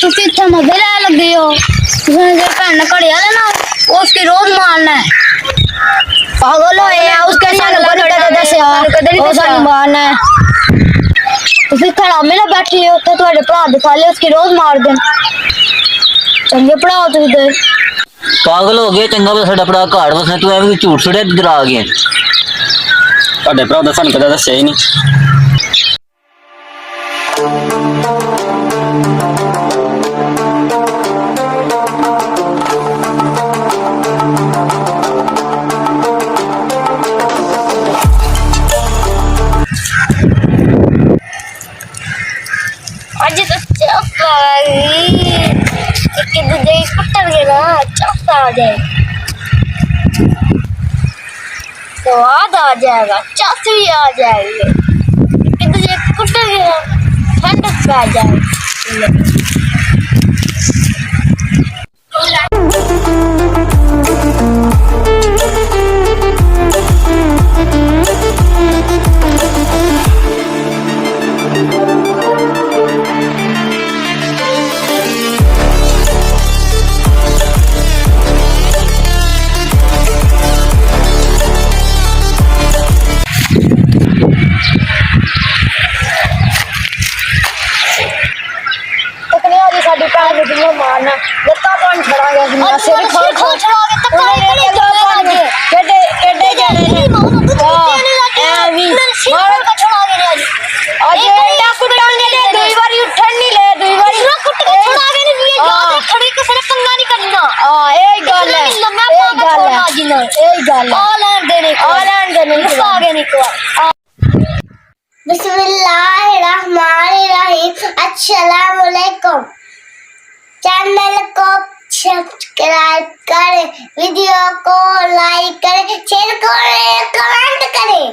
ਤੁਸੀਂ ਇੱਥੇ ਮਜ਼ੇ ਲੈ ਲੱਗੇ ਹੋ। ਤੁਸੀਂ ਜੇ ਭੈਣ ਨੇ ਘੜਿਆ लेना उसकी रोज मारना है। पागल हो या उसके साथ कदे दसिया ओ सानू मारना है। ਤੁਸੀਂ ਖੜਾ ਮੇਲਾ ਬੈਠੇ ਹੋ ਤੇ ਤੁਹਾਡੇ ਭਰਾ ਦੇ ਸਾਲੇ उसकी रोज मार देन। ਚੰਗੇ ਪੜਾਓ ਤੁਸੀਂ ਤੇ पागल हो गया चंगा बस साडा भरा घाड़ वसना तू एवं झूठ छड़िया डरा गया ਤੁਹਾਡੇ ਭਰਾ ਦਾ ਸਾਨੂੰ ਕਦੇ ਦੱਸਿਆ ਹੀ ਨਹੀਂ। आज तो चौथा एक दूजे कुट्टर के ना चौथा आ जाए स्वाद आ जाएगा चस भी आ जाएगी एक दूजे कुट्टर के ना ठंडक आ जाएगी। मारना लत्ता पान छड़ा गया सिर खोल खोल छड़ा के तक्का नहीं जाने केडे केडे जाने एवी मार का छड़ा गया आज एटा कुटांगे ने दुई बारी उठन नहीं ले दुई बारी कुट के छड़ा के नहीं ये जाने खड़ी के सरे पंगा नहीं करना ए गल है मैं पागल छोड़ना जिन ए गल ऑलैंड देने आगे नहीं को बिस्मिल्लाहिर्रहमानिर्रहीम अस्सलाम वालेकुम। चैनल को सब्सक्राइब करें, वीडियो को लाइक करें, शेयर करें, कमेंट करें।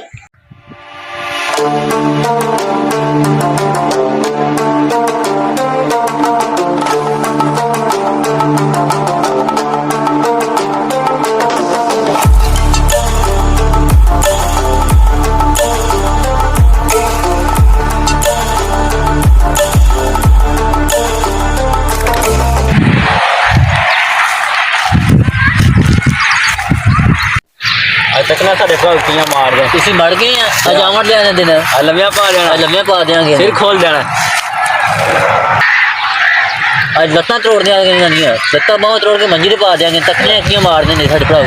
तकना साडे भरा उल्टियां मार दे तुसी मर गए हैं अजामत ले आने देना लम्बिया पा देना लम्बे पा देंगे सिर खोल देना आज लत्ता तोड़ देंगे लत्ता बाह तोड़ के मंजी पा देंगे तकने अखियां मार देंगे साडे भरा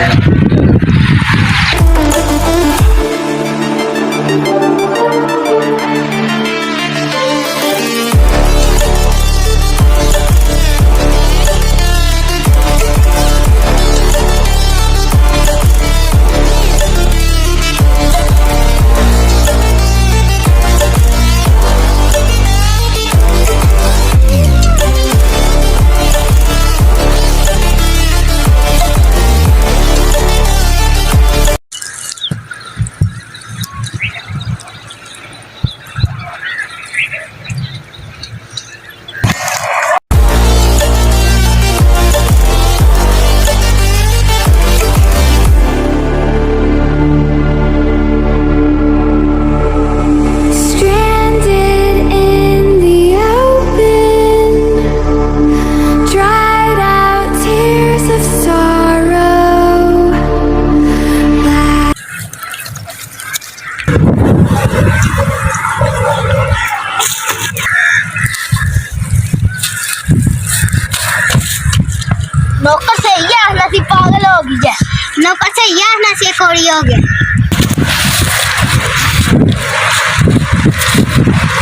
नौकर से ये आना सी पागल हो गई है नौकर से ये आना सी कोड़ी हो गया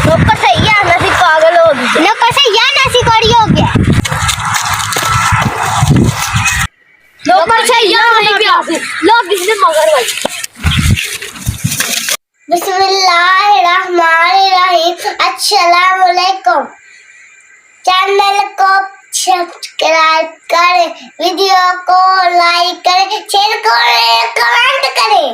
नौकर से ये आना सी पागल हो गई नौकर से ये आना सी कोड़ी हो गया नौकर से ये नहीं प्यास लोग किसने मगर भाई बिस्मिल्लाहिर्रहमानिर्रहीम अस्सलाम वालेकुम। चैनल को सब्सक्राइब करें, वीडियो को लाइक करें, शेयर करें, कमेंट करें।